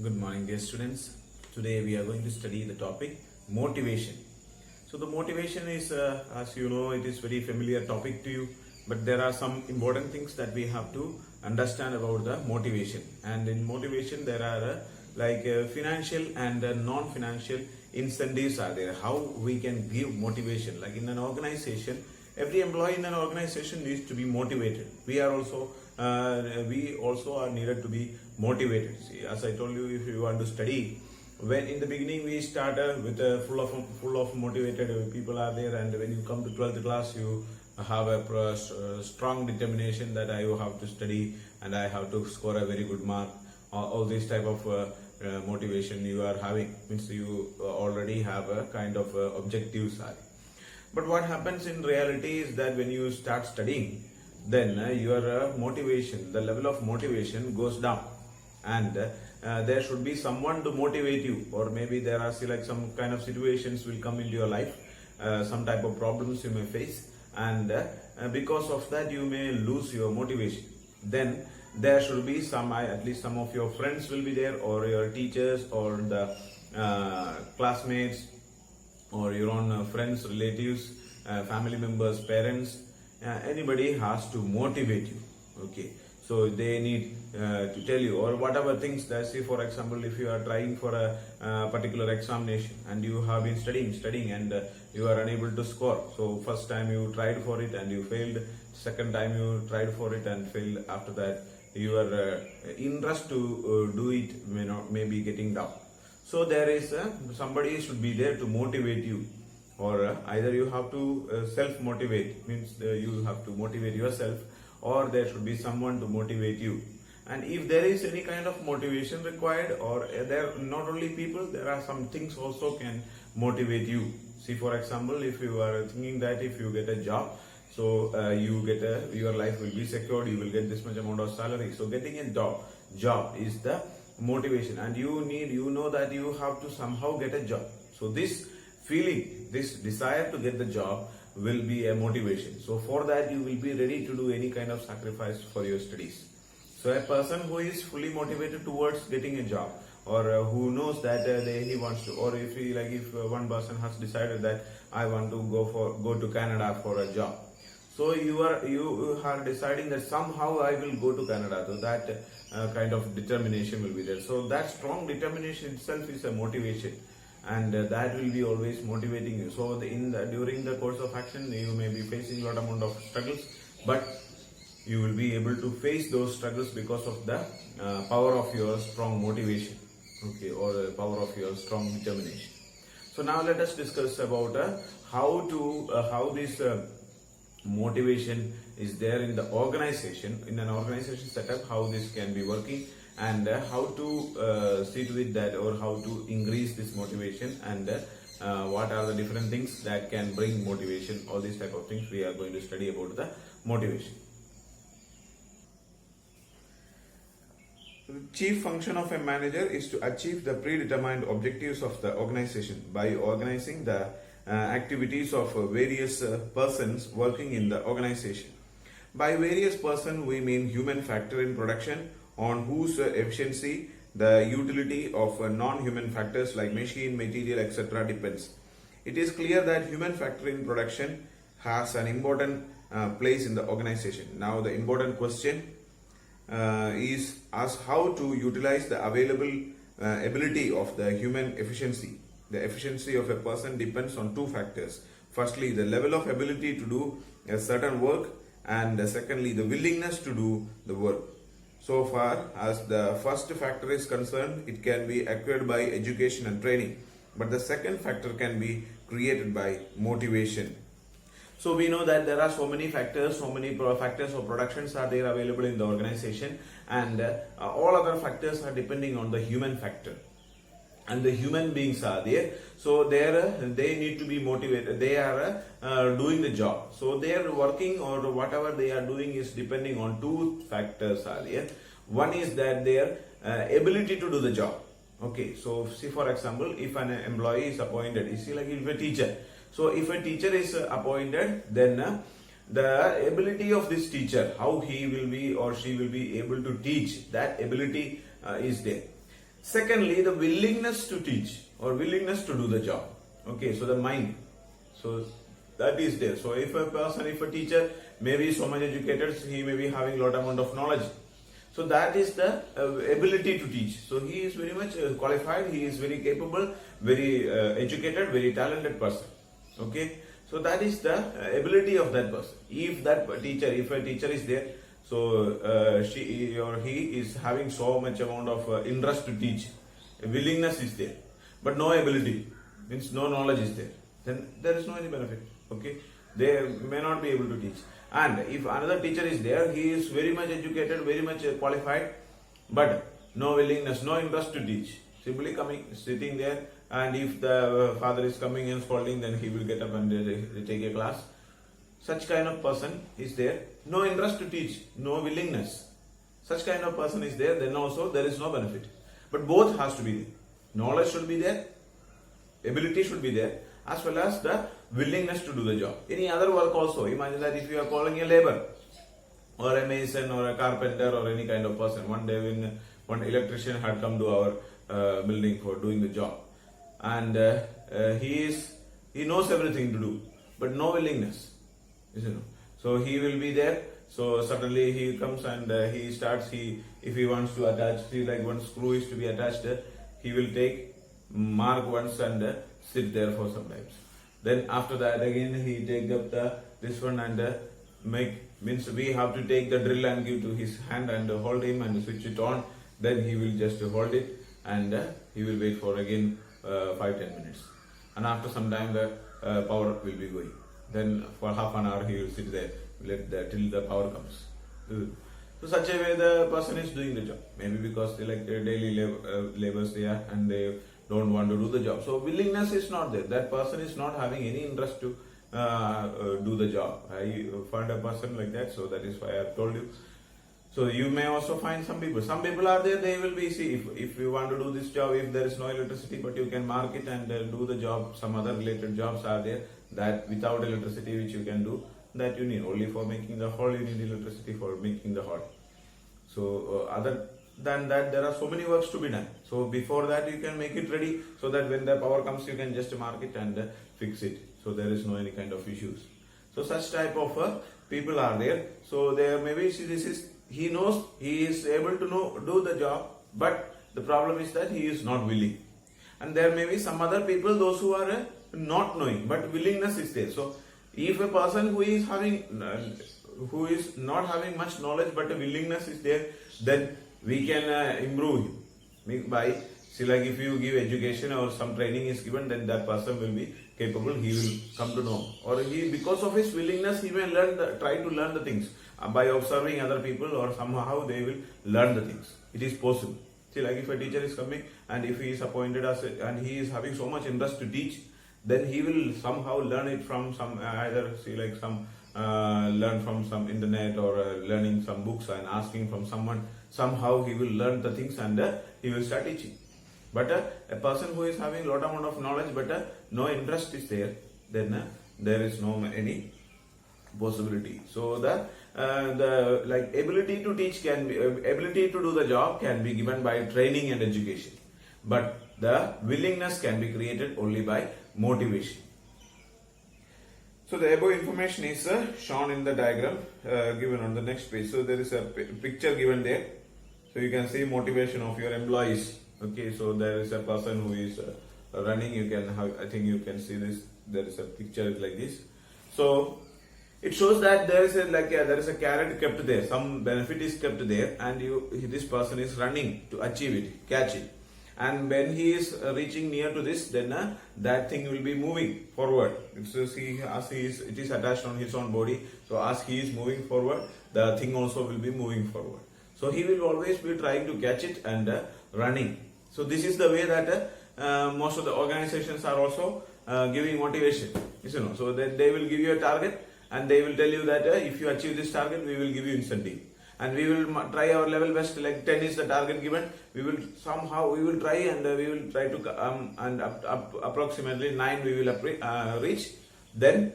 Good morning, dear students. Today we are going to study the topic motivation. So the motivation is, as you know, it is very familiar topic to you, but there are some important things that we have to understand about the motivation. And in motivation, there are financial and non-financial incentives are there. How we can give motivation, like in an organization, every employee in an organization needs to be motivated. We also are needed to be motivated. See, as I told you, if you want to study, when in the beginning we start with full of motivated people are there, and when you come to 12th class, you have a strong determination that I have to study and I have to score a very good mark. All this type of motivation you are having means you already have a kind of objectives are. But what happens in reality is that when you start studying, then your motivation, the level of motivation goes down, and there should be someone to motivate you, or maybe there are some kind of situations will come into your life, some type of problems you may face, and because of that you may lose your motivation. Then there should be at least some of your friends will be there, or your teachers, or the classmates, or your own friends, relatives, family members, parents. Anybody has to motivate you. Okay, so they need to tell you, or whatever things that, say for example, if you are trying for a particular examination and you have been studying and you are unable to score. So first time you tried for it and you failed, second time you tried for it and failed. After that your interest to do it may be getting down. So there is somebody should be there to motivate you, or either you have to self-motivate, means you have to motivate yourself, or there should be someone to motivate you. And if there is any kind of motivation required, or there not only people, there are some things also can motivate you. See, for example, if you are thinking that if you get a job, so your life will be secured, you will get this much amount of salary. So getting a job is the motivation, and you know that you have to somehow get a job. So this feeling, this desire to get the job will be a motivation. So for that you will be ready to do any kind of sacrifice for your studies. So a person who is fully motivated towards getting a job, or who knows that he wants to, or if one person has decided that I want to go to Canada for a job. So you are deciding that somehow I will go to Canada. So that kind of determination will be there. So that strong determination itself is a motivation, and that will be always motivating you. So during the course of action, you may be facing a lot amount of struggles, but you will be able to face those struggles because of the power of your strong motivation, okay, or the power of your strong determination. So now let us discuss about how this motivation is there in the organization, in an organization setup, how this can be working, and how to see to it that, or how to increase this motivation, and what are the different things that can bring motivation. All these type of things we are going to study about the motivation. The chief function of a manager is to achieve the predetermined objectives of the organization by organizing the activities of various persons working in the organization. By various person we mean human factor in production, on whose efficiency the utility of non-human factors like machine, material, etc. depends. It is clear that human factor in production has an important place in the organization. Now the important question is asked how to utilize the available ability of the human efficiency. The efficiency of a person depends on two factors. Firstly, the level of ability to do a certain work, and secondly, the willingness to do the work. So far as the first factor is concerned, it can be acquired by education and training, but the second factor can be created by motivation. So we know that there are so many factors of productions are there available in the organization, and all other factors are depending on the human factor. And the human beings are there, so they need to be motivated. They are doing the job, so they are working, or whatever they are doing is depending on two factors are there. One is that their ability to do the job. Okay, so see, for example, if an employee is appointed, you see, like if a teacher. So if a teacher is appointed, then the ability of this teacher, how he will be or she will be able to teach, that ability is there. Secondly, the willingness to teach or willingness to do the job. Okay, so the mind. So that is there. So if a teacher may be so much educated, he may be having lot amount of knowledge. So that is the ability to teach. So he is very much qualified, he is very capable, very educated, very talented person. Okay, so that is the ability of that person. If a teacher is there, so she or he is having so much amount of interest to teach, willingness is there, but no ability, means no knowledge is there, then there is no any benefit. Okay, they may not be able to teach. And if another teacher is there, he is very much educated, very much qualified, but no willingness, no interest to teach, simply coming, sitting there, and if the father is coming and scolding, then he will get up and take a class. Such kind of person is there, no interest to teach, no willingness. Such kind of person is there, then also there is no benefit. But both has to be there. Knowledge should be there, ability should be there, as well as the willingness to do the job. Any other work also, imagine that if you are calling a labor or a mason or a carpenter or any kind of person. One day when one electrician had come to our building for doing the job, and he knows everything to do, but no willingness. So he will be there. So suddenly he comes and he starts. If he wants to attach, see, like one screw is to be attached, he will take mark once and sit there for some times. Then after that again he take up this one and means we have to take the drill and give to his hand and hold him and switch it on. Then he will just hold it and he will wait for again 5-10 minutes. And after some time the power will be going. Then for half an hour he will sit there till the power comes. So such a way the person is doing the job. Maybe because they like their daily labors there and they don't want to do the job. So willingness is not there. That person is not having any interest to do the job. I find a person like that. So that is why I have told you. So you may also find some people. Some people are there, they will be, see, if you want to do this job, if there is no electricity, but you can mark it and do the job. Some other related jobs are there that without electricity which you can do, that you need. Only for making the hole you need electricity for making the hole. So other than that, there are so many works to be done. So before that you can make it ready so that when the power comes you can just mark it and fix it. So there is no any kind of issues. So such type of people are there. So there maybe he knows, he is able to do the job, but the problem is that he is not willing. And there may be some other people, those who are not knowing, but willingness is there. So if a person who is not having much knowledge but a willingness is there, then we can improve him by, see, like if you give education or some training is given, then that person will be capable, he will come to know, or he, because of his willingness, he may try to learn the things by observing other people, or somehow they will learn the things. It is possible. See, like if a teacher is coming and if he is appointed as and he is having so much interest to teach, then he will somehow learn it from some either, see, like some learn from some internet or learning some books and asking from someone. Somehow he will learn the things and he will start teaching. But a person who is having lot amount of knowledge but no interest is there, then there is no any possibility. So the like ability to teach can be, ability to do the job can be given by training and education, but the willingness can be created only by motivation. So the above information is shown in the diagram given on the next page. So there is a picture given there. So you can see motivation of your employees. Okay, so there is a person who is running. You can have, I think you can see this. There is a picture like this. So it shows that there is a carrot kept there. Some benefit is kept there, and this person is running to achieve it, catch it. And when he is reaching near to this, then that thing will be moving forward. It is attached on his own body. So as he is moving forward, the thing also will be moving forward. So he will always be trying to catch it and running. So this is the way that most of the organizations are also giving motivation. So that they will give you a target and they will tell you that if you achieve this target, we will give you incentive. And we will try our level best, like 10 is the target given. We will try and we will try to and approximately 9 we will reach. Then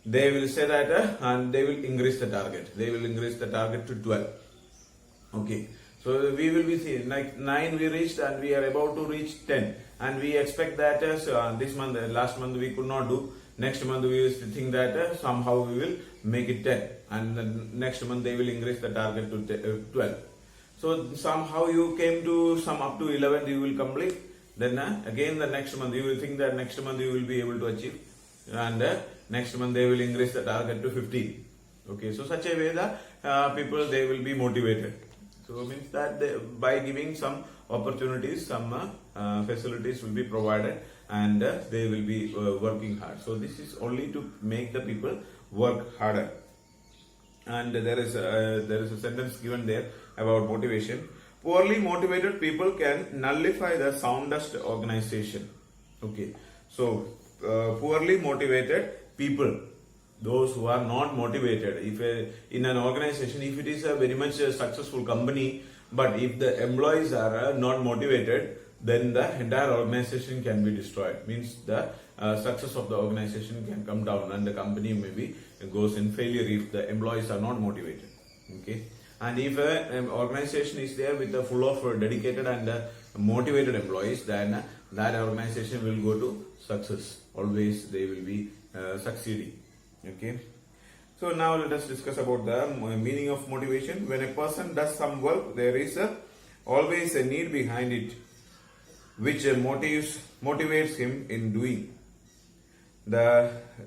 they will say that and they will increase the target. They will increase the target to 12. Okay. So we will be seeing like 9 we reached and we are about to reach 10, and we expect that this month, last month we could not do. Next month we will think that somehow we will make it 10, and then next month they will increase the target to 12. So somehow you came to some up to 11 you will complete. Then again the next month you will think that next month you will be able to achieve, and next month they will increase the target to 15. Okay, so such a way the people they will be motivated. So means that by giving some opportunities, some facilities will be provided, and they will be working hard. So this is only to make the people work harder. And there is a sentence given there about motivation. Poorly motivated people can nullify the soundest organization. Okay, so poorly motivated people, those who are not motivated, if in an organization, if it is a very much successful company, but if the employees are not motivated, then the entire organization can be destroyed. Means the success of the organization can come down, and the company maybe goes in failure if the employees are not motivated. Okay, and if an organization is there with a full of dedicated and motivated employees, then that organization will go to success. Always they will be succeeding. Okay, so now let us discuss about the meaning of motivation. When a person does some work, there is always a need behind it, which motivates him in doing.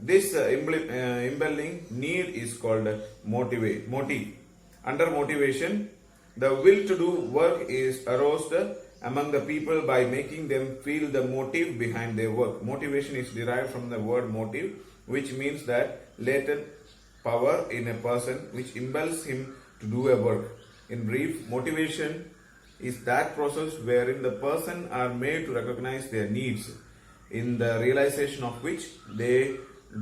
This impelling need is called motive. Under motivation, the will to do work is aroused among the people by making them feel the motive behind their work. Motivation is derived from the word motive, which means that latent power in a person which impels him to do a work. In brief, motivation is that process wherein the person are made to recognize their needs, in the realization of which they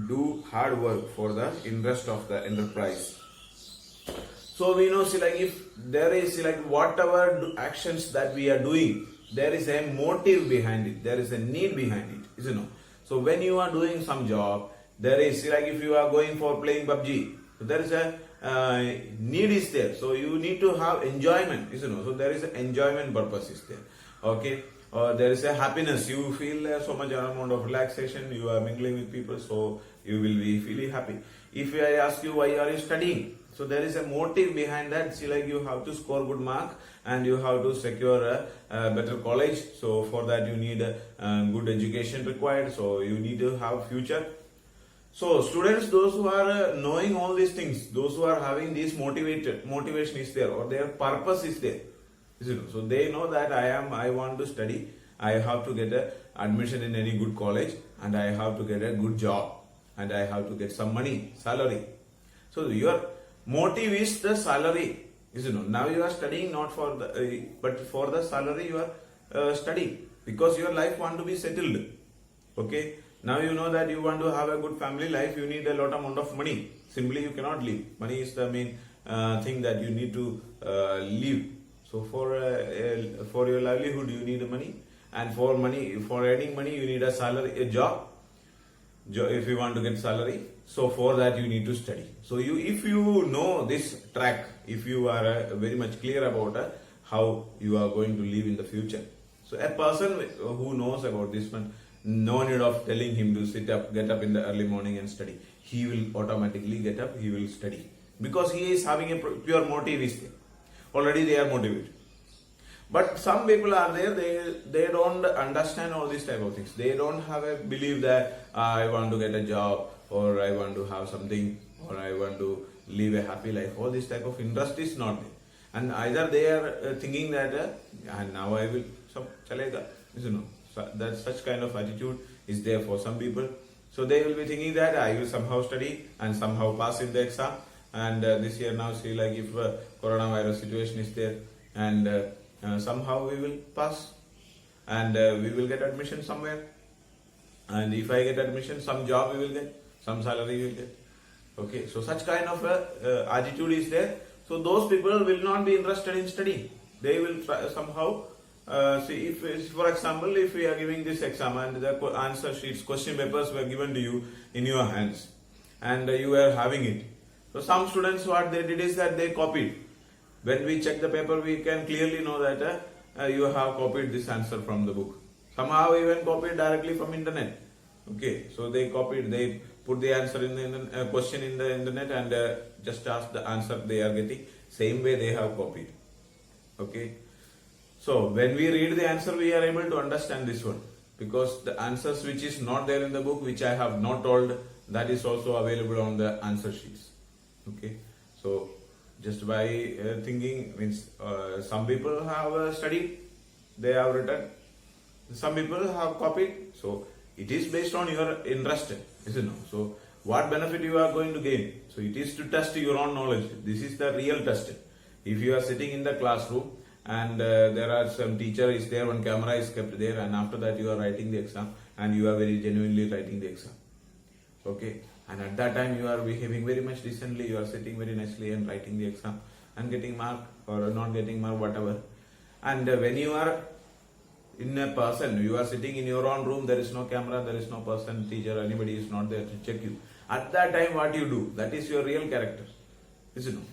do hard work for the interest of the enterprise. So we know, see, like if there is like whatever actions that we are doing, there is a motive behind it, there is a need behind it, isn't it? So when you are doing some job, there is like if you are going for playing PUBG, so there is a need is there. So you need to have enjoyment, isn't it? So there is an enjoyment purpose is there. Okay, or there is a happiness. You feel so much amount of relaxation. You are mingling with people, so you will be feeling happy. If I ask you why are you studying, so there is a motive behind that. See, like you have to score good mark and you have to secure a better college. So for that you need a good education required. So you need to have future. So students, those who are knowing all these things, those who are having this motivation is there, or their purpose is there. So they know that I want to study, I have to get a admission in any good college, and I have to get a good job, and I have to get some money, salary. So your motive is the salary. Now you are studying not for the, but for the salary you are studying, because your life want to be settled. Okay. Now you know that you want to have a good family life, you need a lot amount of money. Simply you cannot live. Money is the main thing that you need to live. So for your livelihood you need money, and for earning money you need a salary, a job. If you want to get salary, so for that you need to study. So if you know this track, if you are very much clear about how you are going to live in the future. So a person who knows about this one, no need of telling him to get up in the early morning and study. He will automatically get up, he will study. Because he is having a pure motive is there. Already they are motivated. But some people are there, they don't understand all these type of things. They don't have a belief that I want to get a job, or I want to have something, or I want to live a happy life. All this type of interest is not there. And either they are thinking that now I will, chalega, that such kind of attitude is there for some people. So they will be thinking that I will somehow study and somehow pass in the exam. And this year now, see, like if coronavirus situation is there, and somehow we will pass, and we will get admission somewhere. And if I get admission, some job we will get, some salary we will get. Okay, so such kind of attitude is there. So those people will not be interested in studying. They will try, somehow see, if for example, if we are giving this exam and the answer sheets, question papers were given to you in your hands, and you were having it. So some students, what they did is that they copied. when we check the paper, we can clearly know that you have copied this answer from the book. Somehow even copied directly from internet. Okay, so they put the answer in the question in the internet and just ask the answer they are getting. Same way they have copied. Okay, so when we read the answer, we are able to understand this one, because the answers which is not there in the book, which I have not told, that is also available on the answer sheets. Okay, so just by thinking means some people have studied, they have written, some people have copied. So it is based on your interest, isn't it? So what benefit you are going to gain? So it is to test your own knowledge. This is the real test. If you are sitting in the classroom and there are some teacher is there, one camera is kept there, and after that you are writing the exam and you are very genuinely writing the exam. Okay, and at that time you are behaving very much decently, you are sitting very nicely and writing the exam and getting mark or not getting mark, whatever. And when you are in a person, you are sitting in your own room, there is no camera, there is no person, teacher, anybody is not there to check you. At that time what you do, that is your real character, isn't it?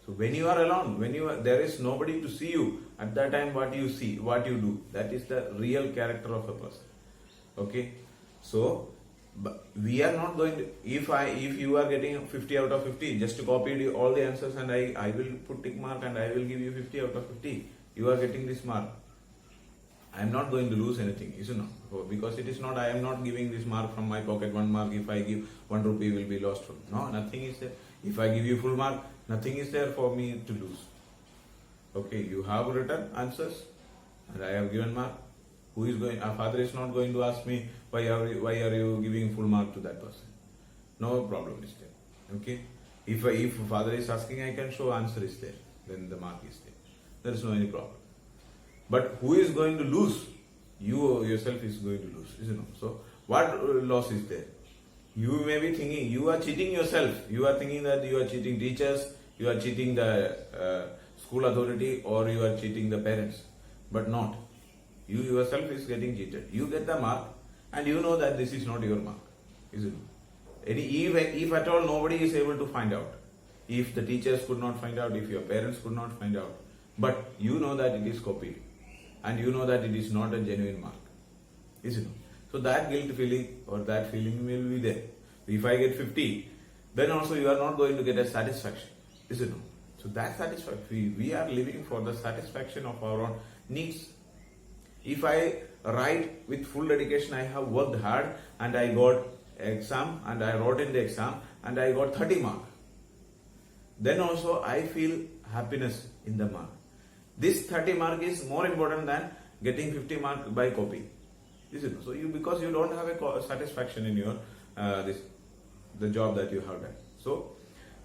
So when you are alone, there is nobody to see you, at that time what you see, what you do, that is the real character of a person. Okay, so we are not going to, if you are getting 50 out of 50, just copy all the answers and I will put tick mark and I will give you 50 out of 50, you are getting this mark. I am not going to lose anything, isn't it? Because it is not, I am not giving this mark from my pocket, 1 mark. If I give 1 rupee will be lost from. No, nothing is there. If I give you full mark, nothing is there for me to lose. Okay, you have written answers and I have given mark. Who is going? Our father is not going to ask me why are you giving full mark to that person. No problem is there. Okay, if father is asking, I can show answer is there. Then the mark is there. There is no any problem. But who is going to lose? You yourself is going to lose, isn't it? So what loss is there? You may be thinking you are cheating yourself. You are thinking that you are cheating teachers, you are cheating the school authority, or you are cheating the parents. But not. You yourself is getting cheated. You get the mark and you know that this is not your mark, isn't it? If at all nobody is able to find out, if the teachers could not find out, if your parents could not find out, but you know that it is copied and you know that it is not a genuine mark, isn't it? So that guilt feeling or that feeling will be there. If I get 50, then also you are not going to get a satisfaction, isn't it? So that satisfaction, we are living for the satisfaction of our own needs. If I write with full dedication, I have worked hard and I got exam and I wrote in the exam and I got 30 marks, then also I feel happiness in the mark. This 30 mark is more important than getting 50 mark by copy. Isn't it? So because you don't have a satisfaction in your the job that you have done. So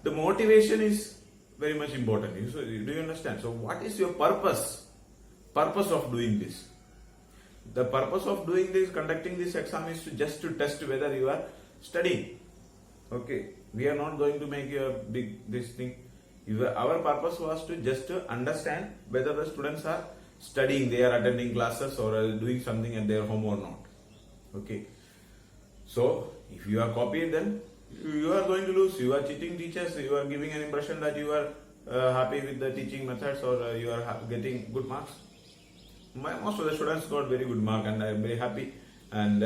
the motivation is very much important. So, do you understand? So what is your purpose? Purpose of doing this? The purpose of doing this, conducting this exam, is just to test whether you are studying. Okay, we are not going to make a big this thing. Our purpose was to just to understand whether the students are studying, they are attending classes or doing something at their home or not. Okay, so if you are copied, then you are going to lose. You are cheating teachers. You are giving an impression that you are happy with the teaching methods, or you are getting good marks. Most of the students got very good mark and I am very happy, and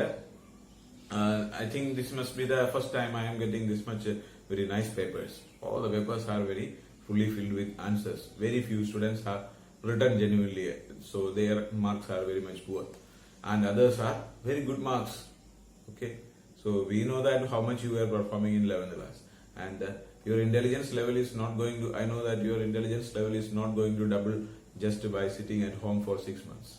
I think this must be the first time I am getting this much very nice papers. All the papers are very fully filled with answers. Very few students have written genuinely, so their marks are very much poor, and others are very good marks. Okay, so we know that how much you are performing in 11th class, and your intelligence level is not going to, I know that your intelligence level is not going to double just by sitting at home for 6 months.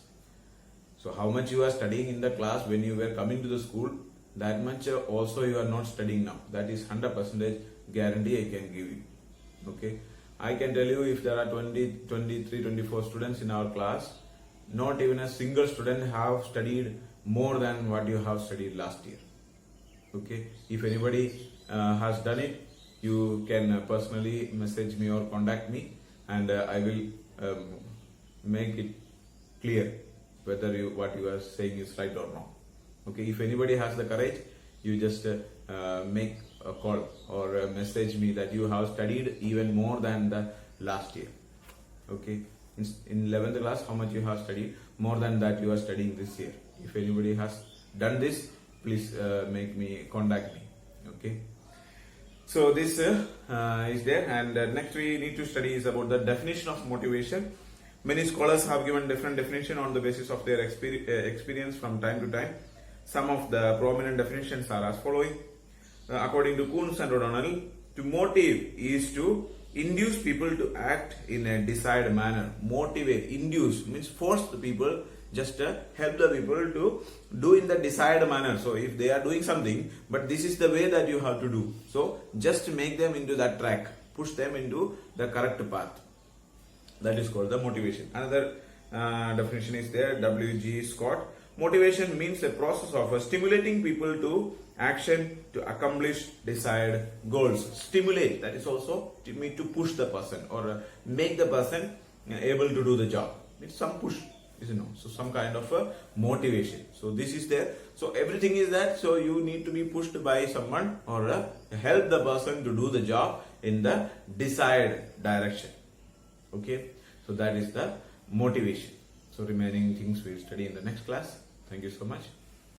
So how much you are studying in the class when you were coming to the school, that much also you are not studying now. That is 100% guarantee I can give you. Okay, I can tell you, if there are 20, 23, 24 students in our class, not even a single student have studied more than what you have studied last year. Okay, if anybody has done it, you can personally message me or contact me, and I will make it clear whether what you are saying is right or not. Okay, if anybody has the courage, you just make a call or message me that you have studied even more than the last year. Okay, in 11th class, how much you have studied? More than that you are studying this year. If anybody has done this, please make me contact me. Okay. So this is there, and next we need to study is about the definition of motivation. Many scholars have given different definition on the basis of their experience from time to time. Some of the prominent definitions are as following. According to Kuhns and O'Donnell, to motive is to induce people to act in a desired manner. Motivate, induce means force the people, just help the people to do in the desired manner. So if they are doing something, but this is the way that you have to do, so just make them into that track, push them into the correct path. That is called the motivation. Another definition is there, W.G. Scott. Motivation means a process of stimulating people to action to accomplish desired goals. Stimulate, that is also to mean to push the person or make the person able to do the job. It's some push, so some kind of a motivation. So this is there. So everything is that. So you need to be pushed by someone or help the person to do the job in the desired direction. Okay, so that is the motivation. So remaining things we'll study in the next class. Thank you so much.